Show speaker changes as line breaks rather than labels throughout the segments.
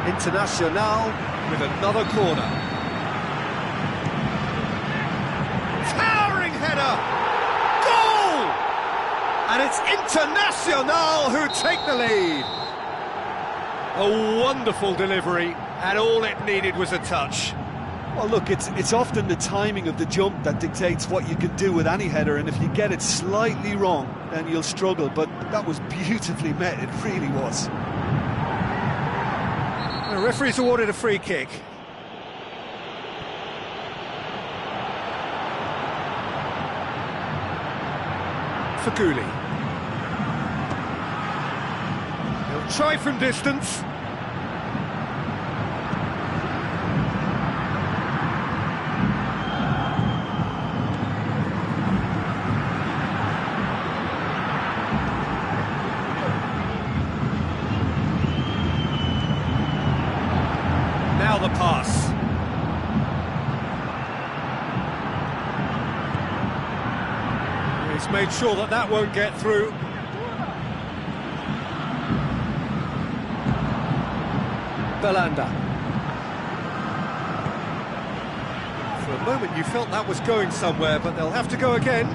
Internacional with another corner. Towering header! Goal! And it's Internacional who take the lead. A wonderful delivery, and all it needed was a touch.
Well, look, it's often the timing of the jump that dictates what you can do with any header, and if you get it slightly wrong, then you'll struggle, but that was beautifully met, it really was.
The referee's awarded a free kick. Faguli. He'll try from distance. Now the pass. He's made sure that that won't get through. Belanda. For a moment you felt that was going somewhere, but they'll have to go again.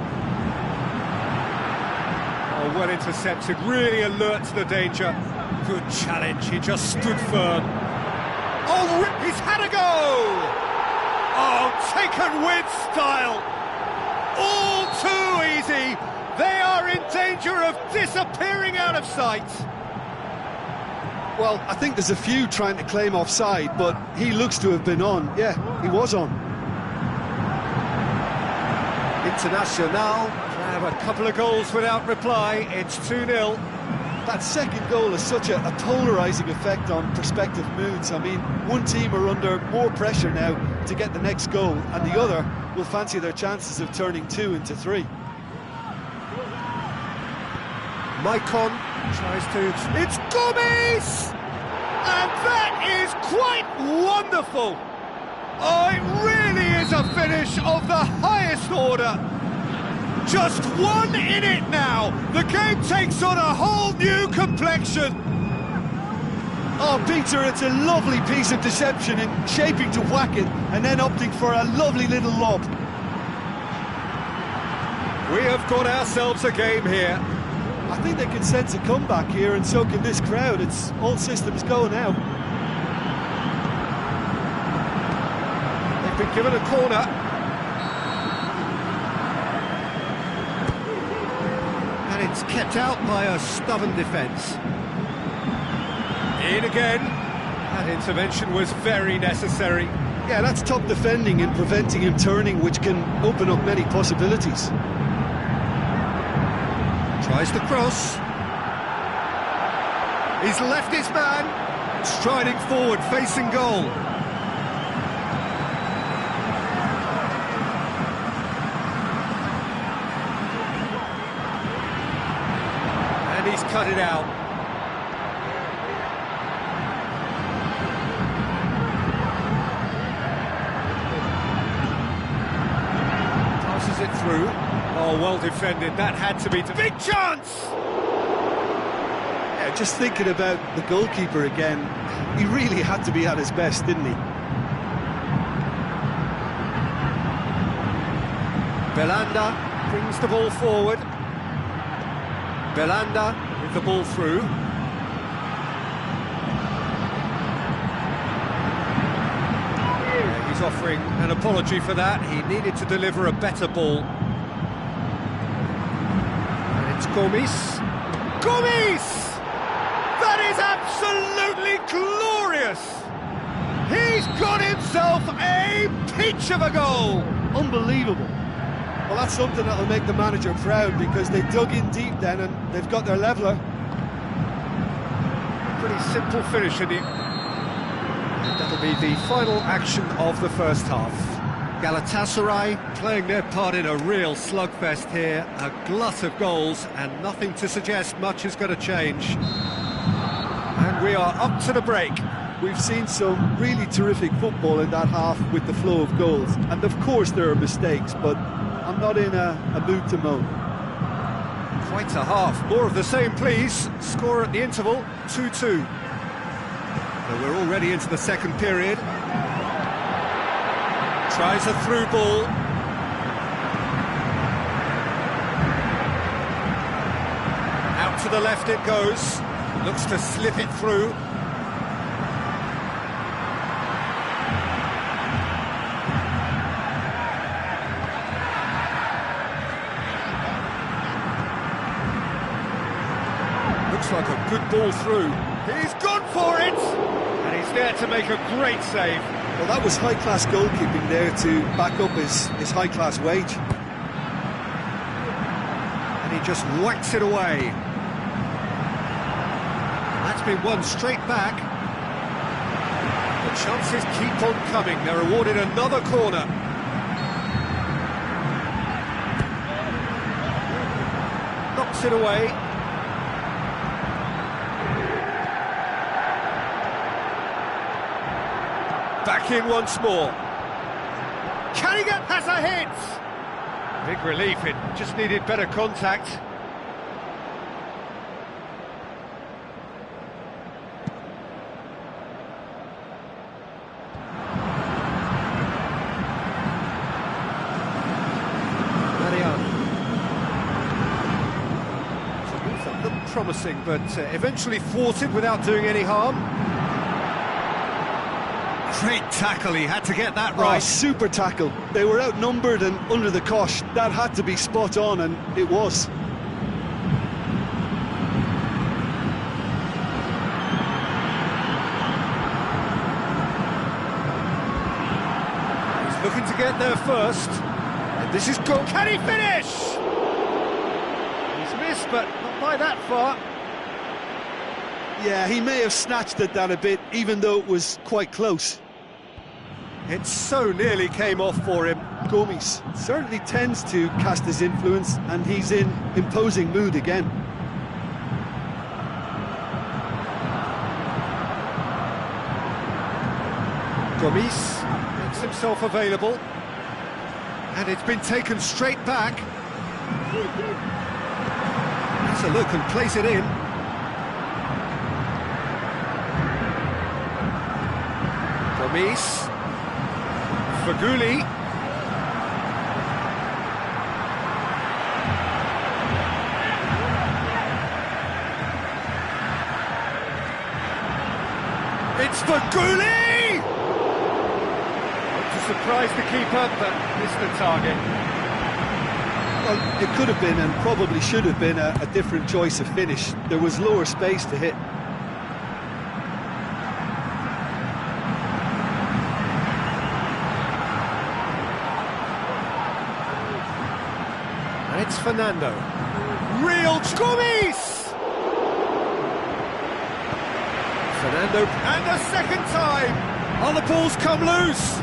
Oh, well intercepted, really alert to the danger. Good challenge, he just stood firm. Oh, he's had a go! Oh, taken with style! All too easy! They are in danger of disappearing out of sight!
Well, I think there's a few trying to claim offside, but he looks to have been on. Yeah, he was on.
Internacional have a couple of goals without reply. It's 2-0.
That second goal has such a polarising effect on prospective moods. I mean, one team are under more pressure now to get the next goal, and the other will fancy their chances of turning 2 into 3.
Maicon tries to... It's Gomes! And that is quite wonderful! Oh, it really is a finish of the highest order! Just one in it now! The game takes on a whole new complexion!
Oh, Peter, it's a lovely piece of deception in shaping to whack it and then opting for a lovely little lob.
We have got ourselves a game here.
I think they can sense a comeback here, and so can this crowd. It's all systems go now.
They've been given a corner. And it's kept out by a stubborn defence. In again. That intervention was very necessary.
Yeah, that's top defending and preventing him turning, which can open up many possibilities.
Tries the cross. He's left his man, striding forward, facing goal. And he's cut it out. Passes it through. Oh, well defended, that had to be... Big chance!
Yeah, just thinking about the goalkeeper again, he really had to be at his best, didn't he?
Belanda brings the ball forward. Belanda with the ball through. Yeah, he's offering an apology for that. He needed to deliver a better ball. It's Gomes. Gomes! That is absolutely glorious! He's got himself a peach of a goal!
Unbelievable. Well, that's something that'll make the manager proud, because they dug in deep then and they've got their leveller.
Pretty simple finish in it. And that'll be the final action of the first half. Galatasaray playing their part in a real slugfest here, a glut of goals, and nothing to suggest much is going to change. And we are up to the break.
We've seen some really terrific football in that half with the flow of goals, and of course there are mistakes, but I'm not in a mood to moan.
Quite a half. More of the same, please. Score at the interval, 2-2. So we're already into the second period. Tries a through ball. Out to the left it goes. Looks to slip it through. Looks like a good ball through. He's gone for it! And he's there to make a great save.
Well, that was high-class goalkeeping there to back up his high-class wage.
And he just whacks it away. That's been won straight back. The chances keep on coming. They're awarded another corner. Knocks it away. Back in once more. Can he get past a hit? Big relief, it just needed better contact. That looked promising, but eventually thwarted without doing any harm. Great tackle, he had to get that right.
Oh, super tackle. They were outnumbered and under the cosh. That had to be spot on, and it was.
He's looking to get there first. And this is good. Can he finish? He's missed, but not by that far.
Yeah, he may have snatched at that a bit, even though it was quite close.
It so nearly came off for him.
Gomes certainly tends to cast his influence, and he's in imposing mood again.
Gomes makes himself available. And it's been taken straight back. Has a look and plays it in. Gomes. Faguli. It's Faguli! To surprise the keeper, but missed the target.
Well, it could have been and probably should have been a different choice of finish. There was lower space to hit.
It's Fernando. Real Gomes! Fernando, and a second time! Oh, the ball's come loose!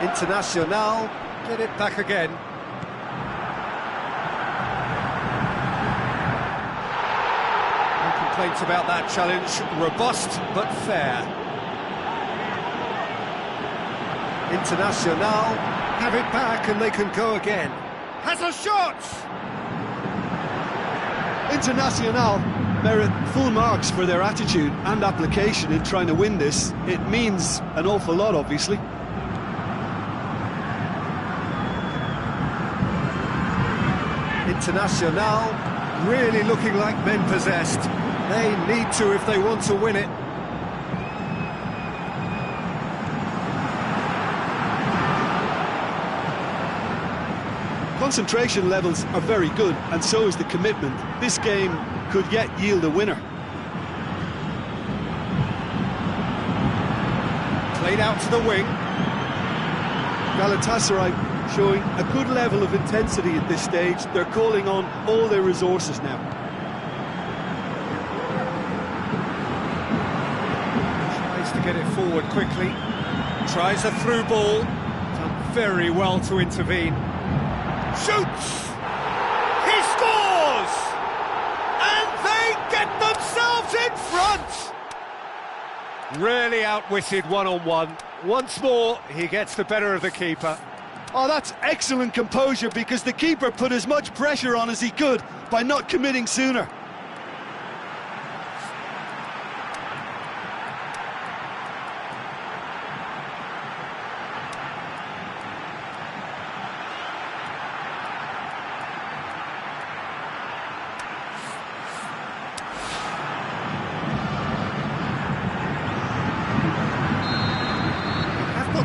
Internacional, get it back again. No complaints about that challenge. Robust, but fair. Internacional have it back and they can go again. Has a shot!
Internacional merit full marks for their attitude and application in trying to win this. It means an awful lot, obviously.
Internacional really looking like men possessed. They need to if they want to win it.
Concentration levels are very good, and so is the commitment. This game could yet yield a winner.
Played out to the wing.
Galatasaray showing a good level of intensity at this stage. They're calling on all their resources now.
Tries to get it forward quickly. Tries a through ball. Done very well to intervene. Shoots! He scores! And they get themselves in front! Really outwitted one-on-one. Once more, he gets the better of the keeper.
Oh, that's excellent composure, because the keeper put as much pressure on as he could by not committing sooner.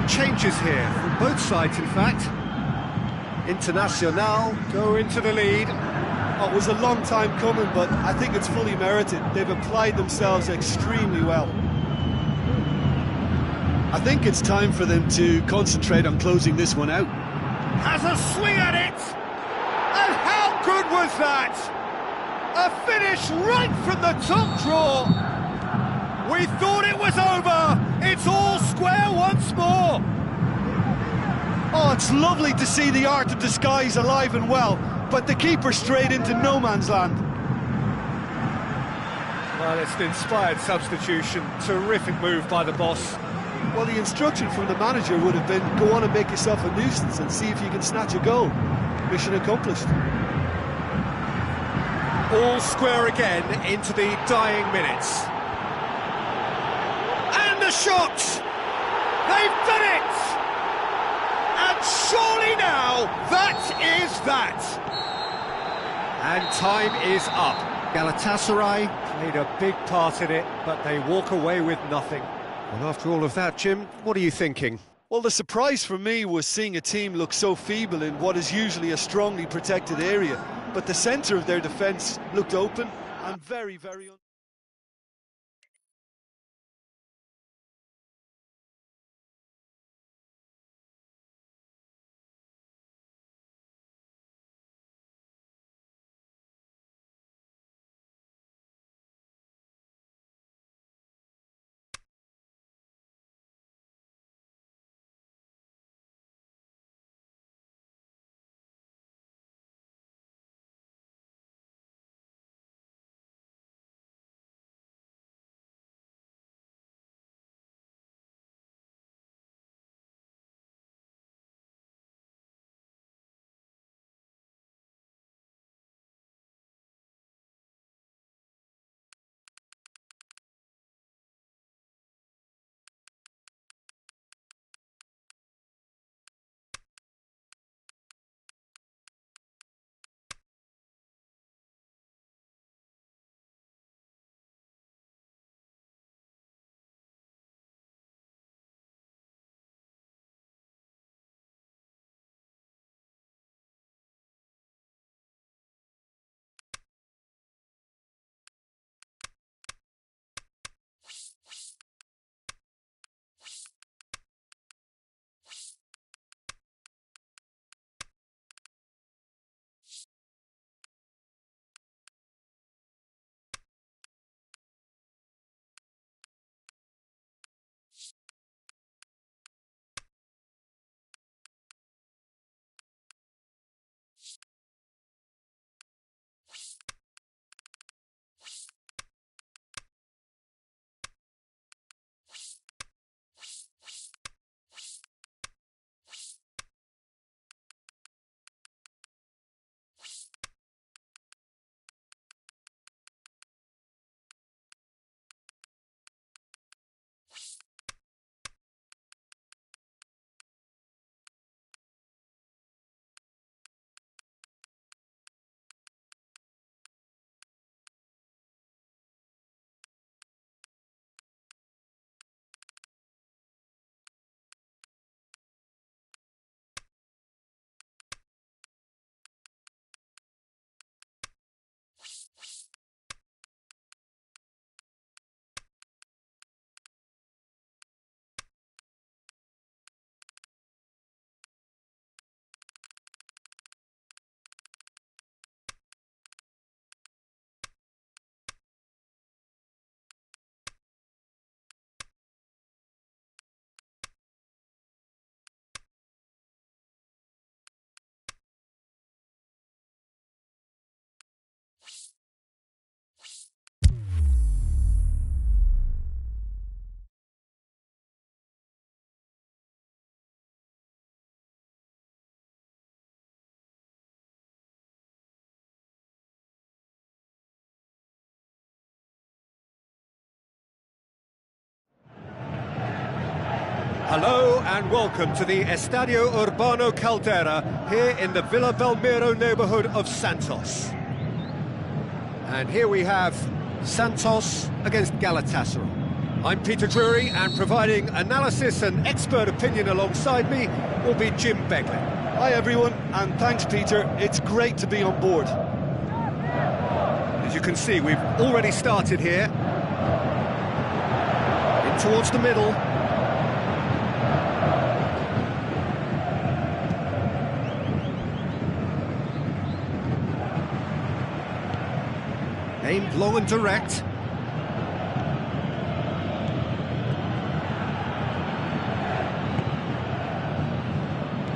changes here, from both sides in fact. Internacional go into the lead.
Oh, it was a long time coming, but I think it's fully merited. They've applied themselves extremely well. I think it's time for them to concentrate on closing this one out.
Has a swing at it! And how good was that? A finish right from the top draw. We thought it was over. It's all square once more.
Oh, it's lovely to see the art of disguise alive and well, but the keeper straight into no man's land.
Well, it's an inspired substitution. Terrific move by the boss.
Well, the instruction from the manager would have been, go on and make yourself a nuisance and see if you can snatch a goal. Mission accomplished.
All square again into the dying minutes. And the shot! They've done it! And surely now, that is that! And time is up. Galatasaray played a big part in it, but they walk away with nothing. Well, after all of that, Jim, what are you thinking?
Well, the surprise for me was seeing a team look so feeble in what is usually a strongly protected area. But the centre of their defence looked open and very, very...
Hello and welcome to the Estadio Urbano Caldera here in the Villa Belmiro neighbourhood of Santos. And here we have Santos against Galatasaray. I'm Peter Drury, and providing analysis and expert opinion alongside me will be Jim Beglin.
Hi everyone, and thanks Peter, it's great to be on board.
As you can see, we've already started here. In towards the middle. Aimed long and direct.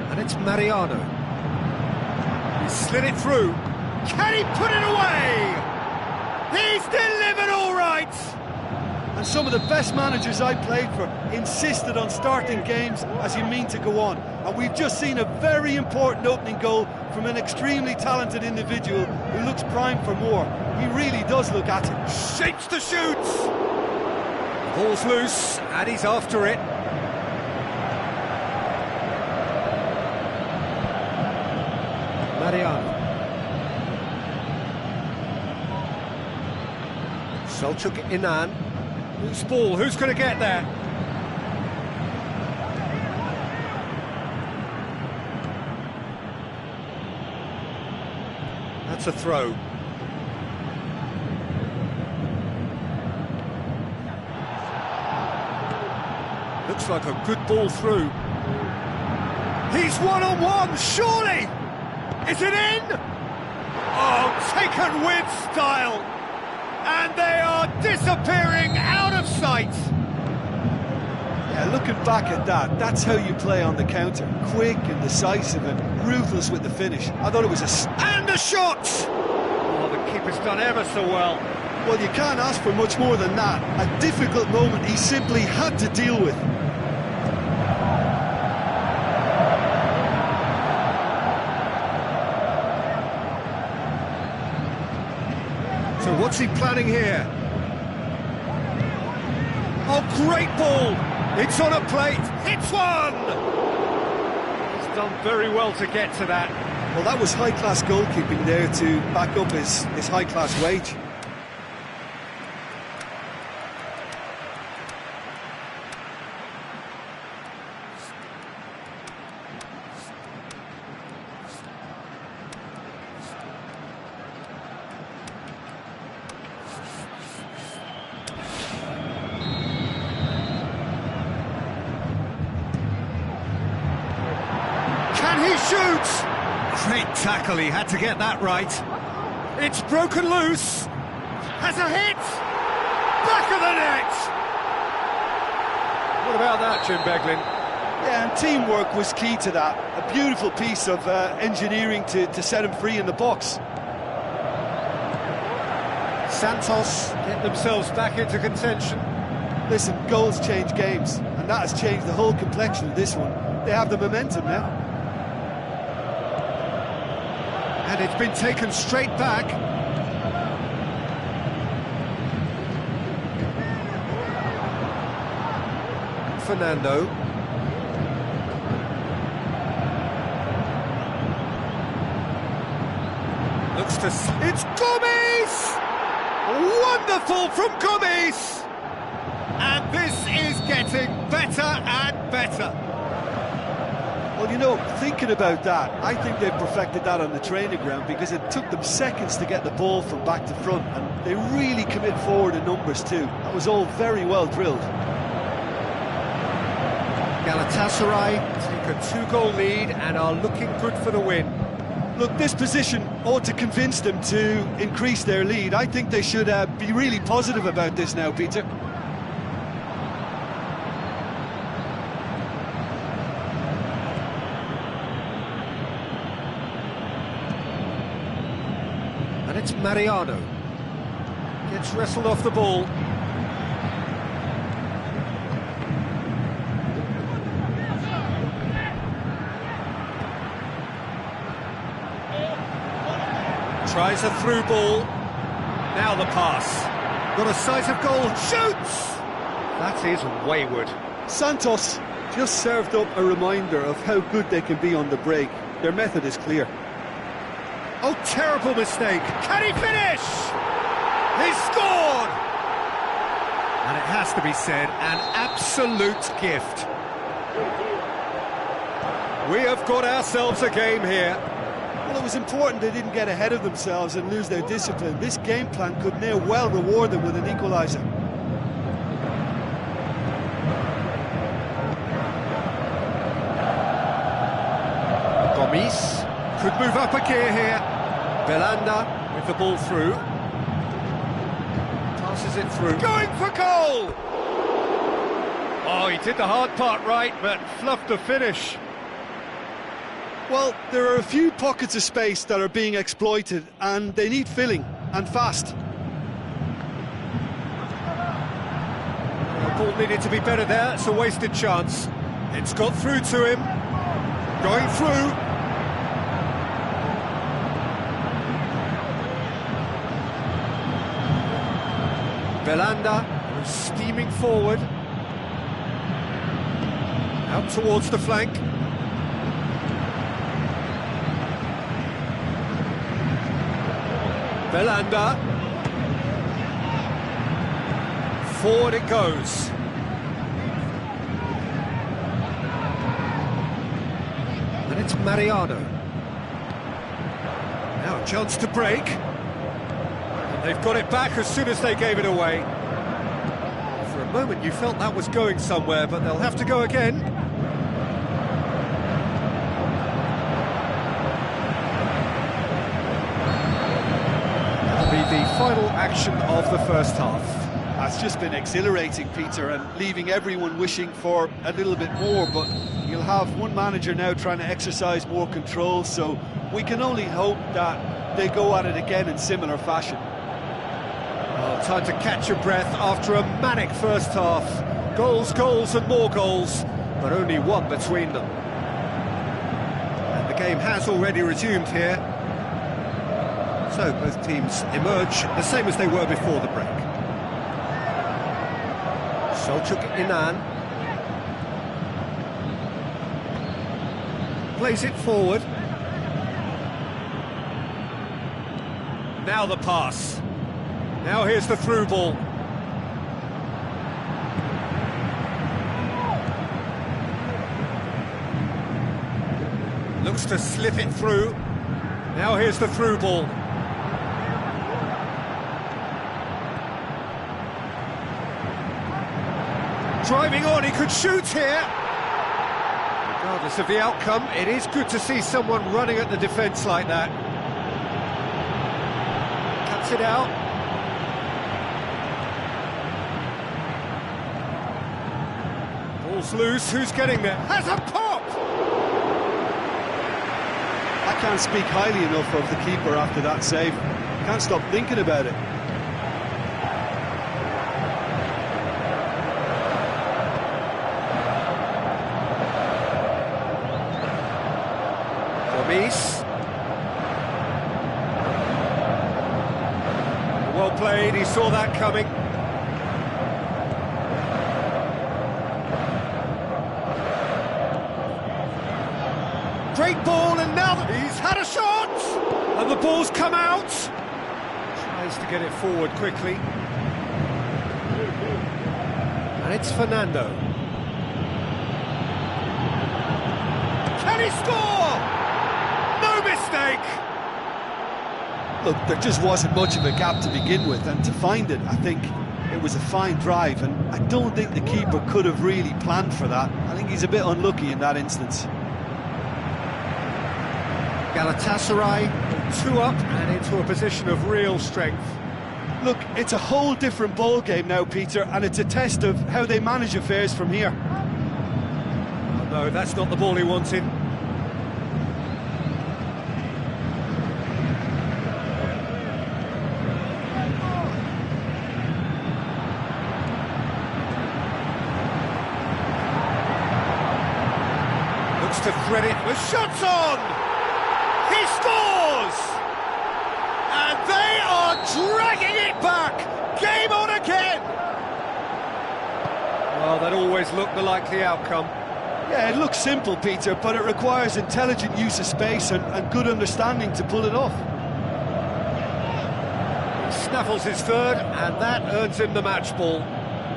And it's Mariano. He slid it through. Can he put it away? He's delivered all right!
And some of the best managers I played for insisted on starting games as you mean to go on. And we've just seen a very important opening goal from an extremely talented individual who looks primed for more. He really does look at it.
Shapes the shoots! Ball's loose, and he's after it. Mariano. Selçuk Inan. Loose ball, who's going to get there? That's a throw. Looks like a good ball through. He's one-on-one, surely! Is it in? Oh, taken with style! And they are disappearing out of sight!
Yeah, looking back at that, that's how you play on the counter. Quick and decisive and ruthless with the finish. I thought it was
And a shot! Oh, the keeper's done ever so well.
Well, you can't ask for much more than that. A difficult moment he simply had to deal with.
So what's he planning here? Oh, great ball! It's on a plate, hits one! He's done very well to get to that.
Well, that was high-class goalkeeping there to back up his high-class wage.
He shoots! Great tackle, he had to get that right. It's broken loose. Has a hit! Back of the net! What about that, Jim Beglin?
Yeah, and teamwork was key to that. A beautiful piece of engineering to set him free in the box.
Santos get themselves back into contention.
Listen, goals change games, and that has changed the whole complexion of this one. They have the momentum now.
And it's been taken straight back. Fernando. Looks to... It's Gomes! Wonderful from Gomes! And this is getting better and better.
Well, you know, thinking about that, I think they've perfected that on the training ground because it took them seconds to get the ball from back to front, and they really commit forward in numbers too. That was all very well drilled.
Galatasaray take a two-goal lead and are looking good for the win.
Look, this position ought to convince them to increase their lead. I think they should be really positive about this now, Peter.
And it's Mariano. Gets wrestled off the ball. Tries a through ball. Now the pass. Got a sight of goal. Shoots! That is wayward.
Santos just served up a reminder of how good they can be on the break. Their method is clear.
Oh, terrible mistake. Can he finish? He scored! And it has to be said, an absolute gift. We have got ourselves a game here.
Well, it was important they didn't get ahead of themselves and lose their discipline. This game plan could now well reward them with an equaliser.
Gomis could move up a gear here. Belanda with the ball through. Passes it through. Going for goal! Oh, he did the hard part right, but fluffed the finish.
Well, there are a few pockets of space that are being exploited, and they need filling, and fast.
The ball needed to be better there, it's a wasted chance. It's got through to him. Going through. Belanda was steaming forward. Out towards the flank. Belanda. Forward it goes. And it's Mariano. Now a chance to break. And they've got it back as soon as they gave it away. For a moment you felt that was going somewhere, but they'll have to go again. The final action of the first half.
That's just been exhilarating, Peter, and leaving everyone wishing for a little bit more, but you'll have one manager now trying to exercise more control, so we can only hope that they go at it again in similar fashion.
Well, time to catch your breath after a manic first half. Goals, goals and more goals, but only one between them. And the game has already resumed here. So both teams emerge the same as they were before the break. Selçuk Inan plays it forward. Now the pass. Now here's the through ball. Looks to slip it through. Now here's the through ball. Driving on, he could shoot here. Regardless of the outcome, it is good to see someone running at the defence like that. Cuts it out. Ball's loose, who's getting there? Has a pop!
I can't speak highly enough of the keeper after that save. Can't stop thinking about it.
Well played, he saw that coming. Great ball, and now he's had a shot! And the ball's come out! Tries to get it forward quickly. And it's Fernando. Can he score? No mistake!
Look, there just wasn't much of a gap to begin with, and to find it, I think it was a fine drive, and I don't think the keeper could have really planned for that. I think he's a bit unlucky in that instance.
Galatasaray, 2 up and into a position of real strength.
Look, it's a whole different ball game now, Peter, and it's a test of how they manage affairs from here.
Oh, no, that's not the ball he wanted. Looks to thread it with shots on! He scores! And they are dragging it back! Game on again! Well, that always looked the likely outcome.
Yeah, it looks simple, Peter, but it requires intelligent use of space and good understanding to pull it off.
He snaffles his third, and that earns him the match ball.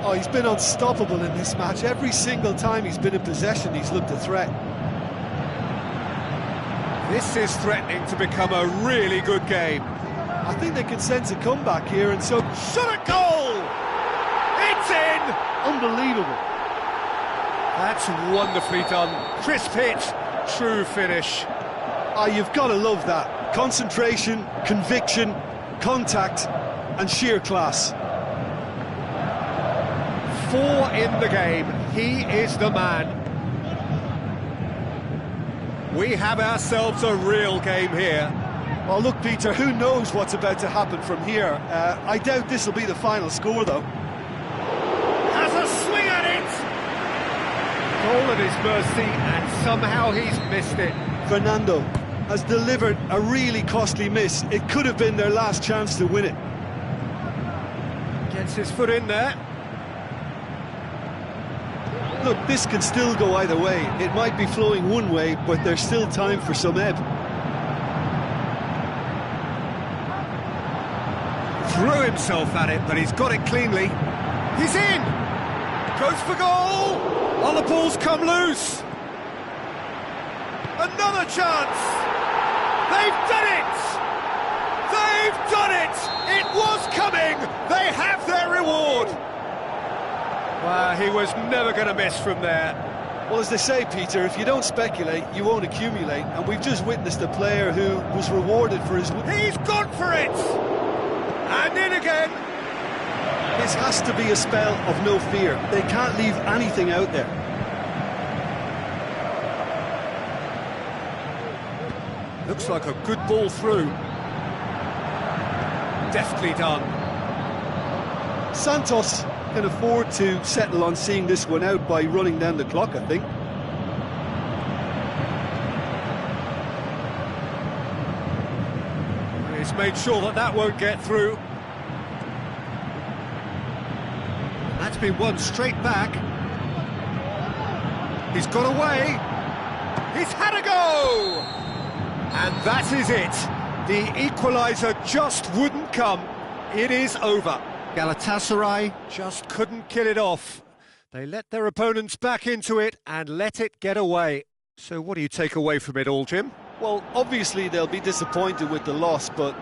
Oh, he's been unstoppable in this match. Every single time he's been in possession, he's looked a threat.
This is threatening to become a really good game.
I think they can sense a comeback here, and so...
Shot at goal! It's in!
Unbelievable.
That's wonderfully done. Crisp hit, true finish.
Ah, you've got to love that. Concentration, conviction, contact, and sheer class.
4 in the game. He is the man. We have ourselves a real game here.
Well, look, Peter, who knows what's about to happen from here? I doubt this will be the final score, though.
Has a swing at it! Goal at his mercy, and somehow he's missed it.
Fernando has delivered a really costly miss. It could have been their last chance to win it.
Gets his foot in there.
Look, this can still go either way. It might be flowing one way, but there's still time for some ebb.
Threw himself at it, but he's got it cleanly. He's in! Goes for goal! Oh, the ball's come loose! Another chance! They've done it! They've done it! It was coming! They have their reward! Well, he was never going to miss from there.
Well, as they say, Peter, if you don't speculate, you won't accumulate. And we've just witnessed a player who was rewarded for his...
He's gone for it! And in again!
This has to be a spell of no fear. They can't leave anything out there.
Looks like a good ball through. Deftly done.
Santos can afford to settle on seeing this one out by running down the clock, I think.
He's made sure that that won't get through. That's been won straight back. He's got away. He's had a go! And that is it. The equaliser just wouldn't come. It is over. Galatasaray just couldn't kill it off. They let their opponents back into it and let it get away. So what do you take away from it all, Jim?
Well, obviously they'll be disappointed with the loss, but,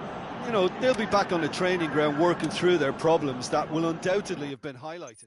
you know, they'll be back on the training ground working through their problems that will undoubtedly have been highlighted.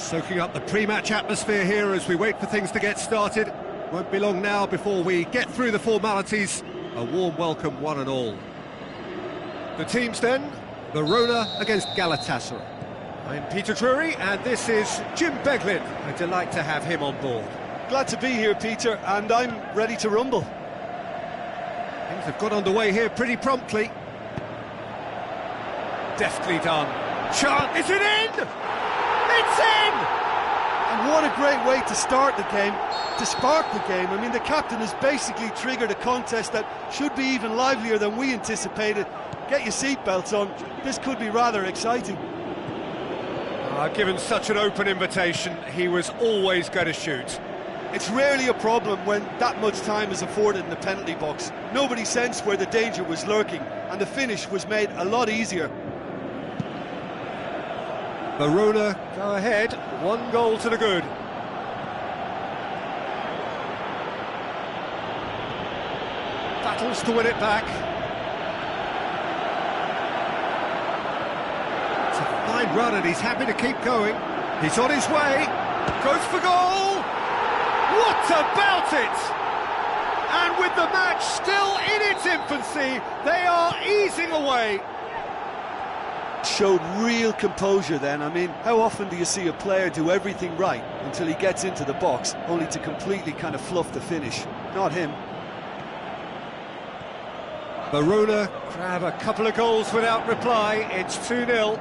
Soaking up the pre-match atmosphere here as we wait for things to get started. Won't be long now before we get through the formalities. A warm welcome, one and all. The teams then, Verona against Galatasaray. I'm Peter Drury, and this is Jim Beglin. A delight to have him on board.
Glad to be here, Peter, and I'm ready to rumble.
Things have got underway here pretty promptly. Deftly done. Chant, is it in? It's in!
And what a great way to start the game, to spark the game. I mean, the captain has basically triggered a contest that should be even livelier than we anticipated. Get your seatbelts on, this could be rather exciting.
Given such an open invitation, he was always going to shoot.
It's rarely a problem when that much time is afforded in the penalty box. Nobody sensed where the danger was lurking, and the finish was made a lot easier.
Verona go ahead, 1 goal to the good. Battles to win it back. It's a fine run and he's happy to keep going. He's on his way, goes for goal! What about it? And with the match still in its infancy, they are easing away.
Showed real composure then. I mean, how often do you see a player do everything right until he gets into the box, only to completely kind of fluff the finish? Not him.
Verona grab a couple of goals without reply. It's 2-0.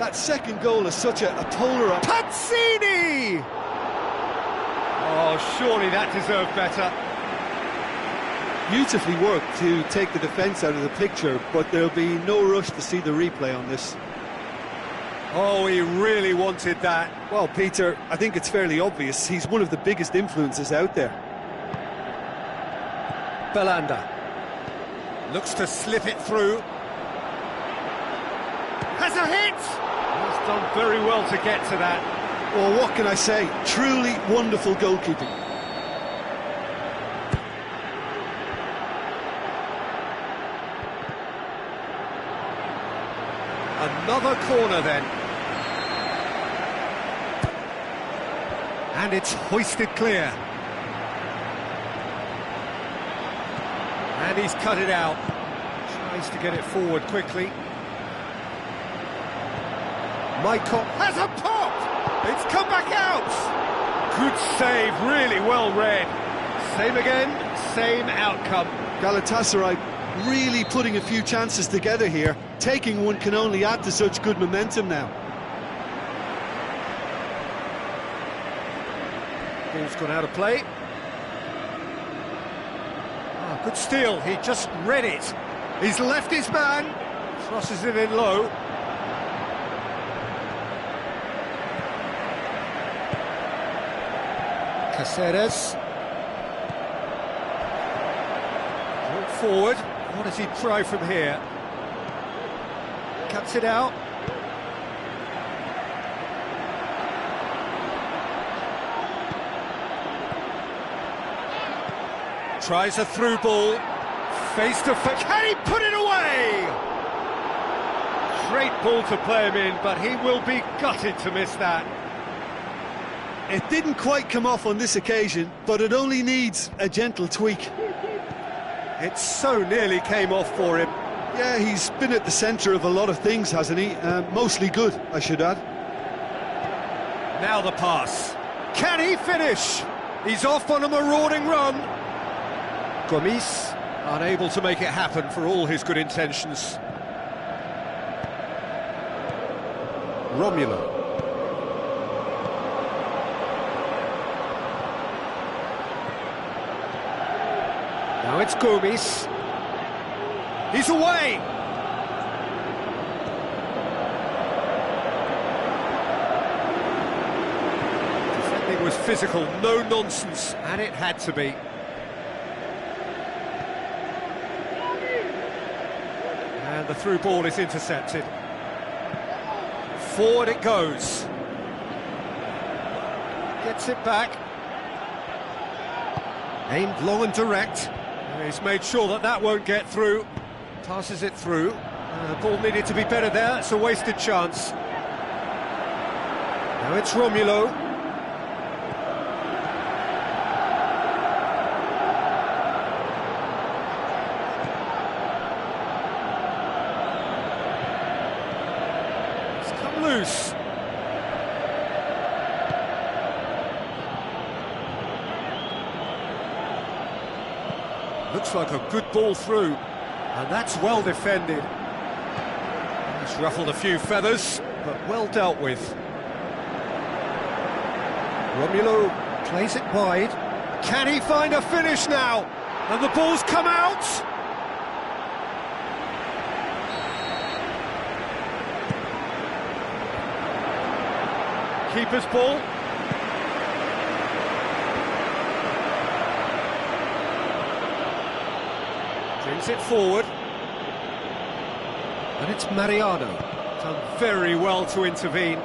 That second goal is such a polar...
Pazzini! Oh, surely that deserved better.
Beautifully worked to take the defence out of the picture, but there'll be no rush to see the replay on this.
Oh, he really wanted that.
Well, Peter, I think it's fairly obvious. He's one of the biggest influences out there.
Belanda looks to slip it through. Has a hit! He's done very well to get to that.
Well, what can I say? Truly wonderful goalkeeping.
Another corner then. And it's hoisted clear. And he's cut it out. Tries to get it forward quickly. Maicon has a pop! It's come back out! Good save, really well read. Same again, same outcome.
Galatasaray really putting a few chances together here. Taking one can only add to such good momentum now.
Ball's gone out of play. Good steal, he just read it. He's left his man, crosses it in low. Caceres. Brought forward, what does he try from here? Cuts it out. Tries a through ball. Face to face. Can he put it away? Great ball to play him in, but he will be gutted to miss that.
It didn't quite come off on this occasion, but it only needs a gentle tweak.
It so nearly came off for him.
Yeah, he's been at the centre of a lot of things, hasn't he? Mostly good, I should add.
Now the pass. Can he finish? He's off on a marauding run. Gomis unable to make it happen for all his good intentions. Romulo. Now it's Gomis. He's away! Defending was physical, no nonsense, and it had to be. And the through ball is intercepted. Forward it goes. Gets it back. Aimed long and direct. He's made sure that that won't get through. Passes it through. The ball needed to be better there. It's a wasted chance. Now it's Romulo. It's come loose. Looks like a good ball through, and that's well defended. It's ruffled a few feathers, but well dealt with. Romulo plays it wide. Can he find a finish now? And the ball's come out! Keeper's ball. Brings it forward. And it's Mariano. Done very well to intervene.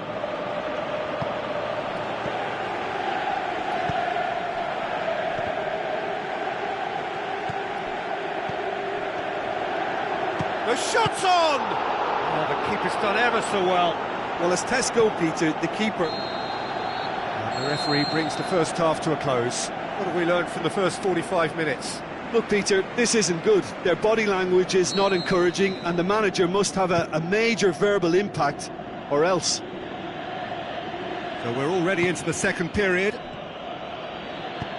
The shot's on! Oh, the keeper's done ever so well.
Well, as tests go, Peter, the keeper...
And the referee brings the first half to a close. What have we learned from the first 45 minutes?
Look, Peter, this isn't good. Their body language is not encouraging, and the manager must have a major verbal impact, or else.
So we're already into the second period.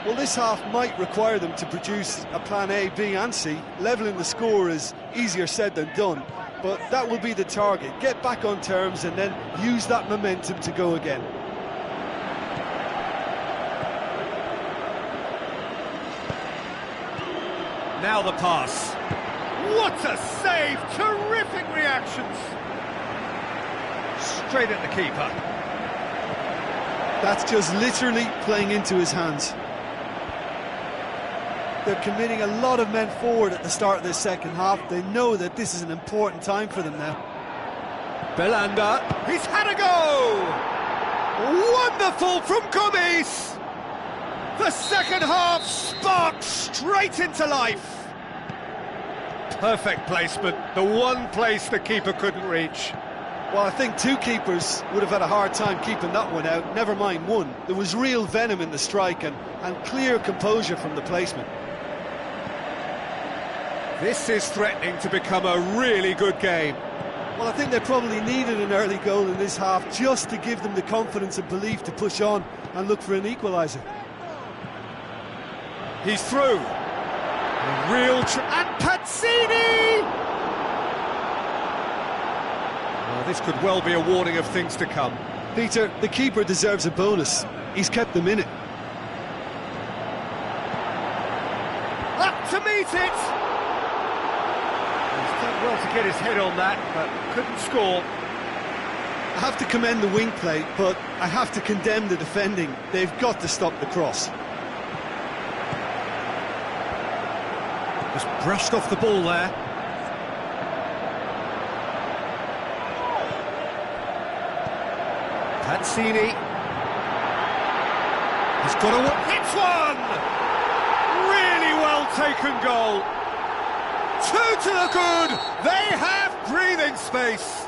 Well, this half might require them to produce a plan A, B and C. Levelling the score is easier said than done, but that will be the target. Get back on terms and then use that momentum to go again.
Now the pass. What a save! Terrific reactions! Straight at the keeper.
That's just literally playing into his hands. They're committing a lot of men forward at the start of this second half. They know that this is an important time for them now.
Belanda, he's had a go! Wonderful from Gomes! The second half sparked straight into life. Perfect placement, the one place the keeper couldn't reach.
Well, I think two keepers would have had a hard time keeping that one out, never mind one. There was real venom in the strike and clear composure from the placement.
This is threatening to become a really good game.
Well, I think they probably needed an early goal in this half just to give them the confidence and belief to push on and look for an equaliser.
He's through. A real and Pazzini! Well, this could well be a warning of things to come.
Peter, the keeper deserves a bonus. He's kept them in it.
Up to meet it! He's done well to get his head on that, but couldn't score.
I have to commend the wing play, but I have to condemn the defending. They've got to stop the cross.
Just brushed off the ball there. Pazzini. He's got a... Hits one! Really well taken goal. Two to the good. They have breathing space.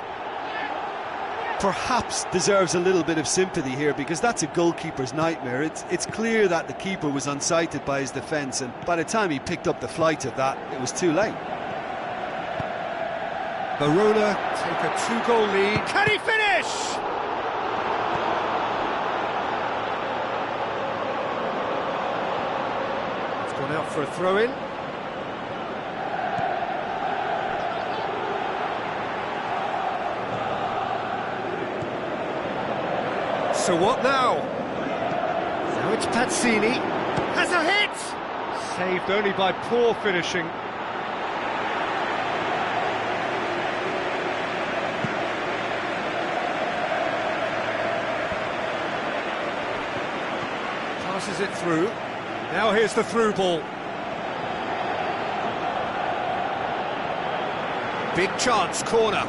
Perhaps deserves a little bit of sympathy here, because that's a goalkeeper's nightmare. It's clear that the keeper was unsighted by his defence, and by the time he picked up the flight of that, it was too late.
Verona take a two-goal lead. Can he finish? It's gone out for a throw-in. So what now? Now it's Pazzini. Has a hit! Saved only by poor finishing. Passes it through. Now here's the through ball. Big chance, corner.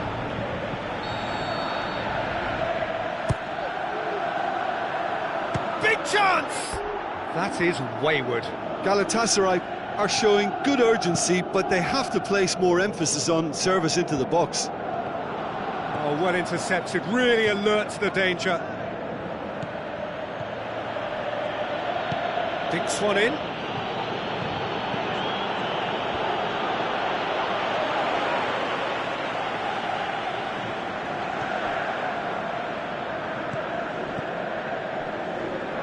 Big chance! That is wayward.
Galatasaray are showing good urgency, but they have to place more emphasis on service into the box.
Oh, well intercepted, really alert to the danger. Dinks one in.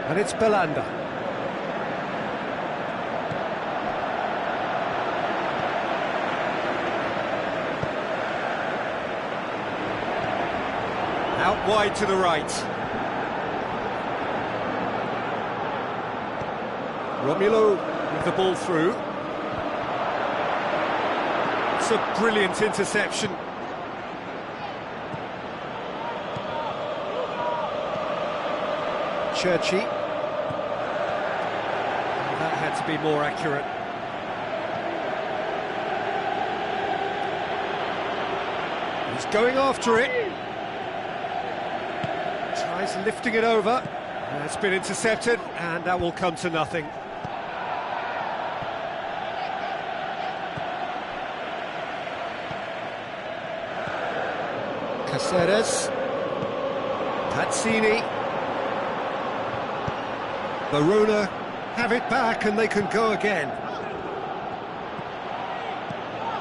And it's Belanda. Out wide to the right. Romulo with the ball through. It's a brilliant interception. Cherchi. That had to be more accurate. He's going after it. Tries lifting it over. That's been intercepted, and that will come to nothing. Caceres. Pazzini. Verona have it back and they can go again.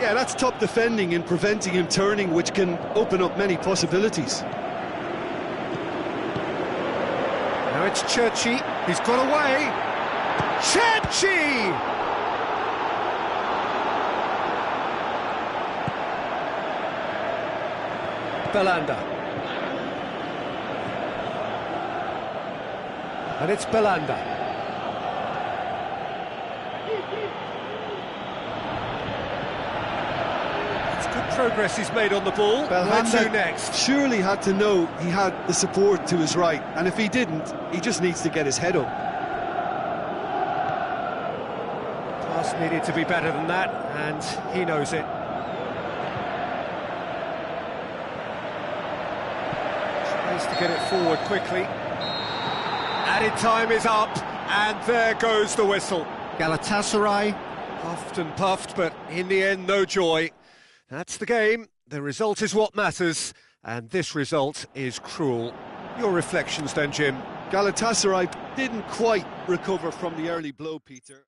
Yeah, that's top defending and preventing him turning, which can open up many possibilities.
Now it's Cherchi, he's got away. Cherchi! Belanda. And it's Belanda. It's good progress he's made on the ball. Where to next?
Surely had to know he had the support to his right, and if he didn't, he just needs to get his head up.
Pass needed to be better than that, and he knows it. Tries to get it forward quickly. Added time is up, and there goes the whistle. Galatasaray puffed and puffed, but in the end, no joy. That's the game. The result is what matters, and this result is cruel. Your reflections then, Jim?
Galatasaray didn't quite recover from the early blow, Peter.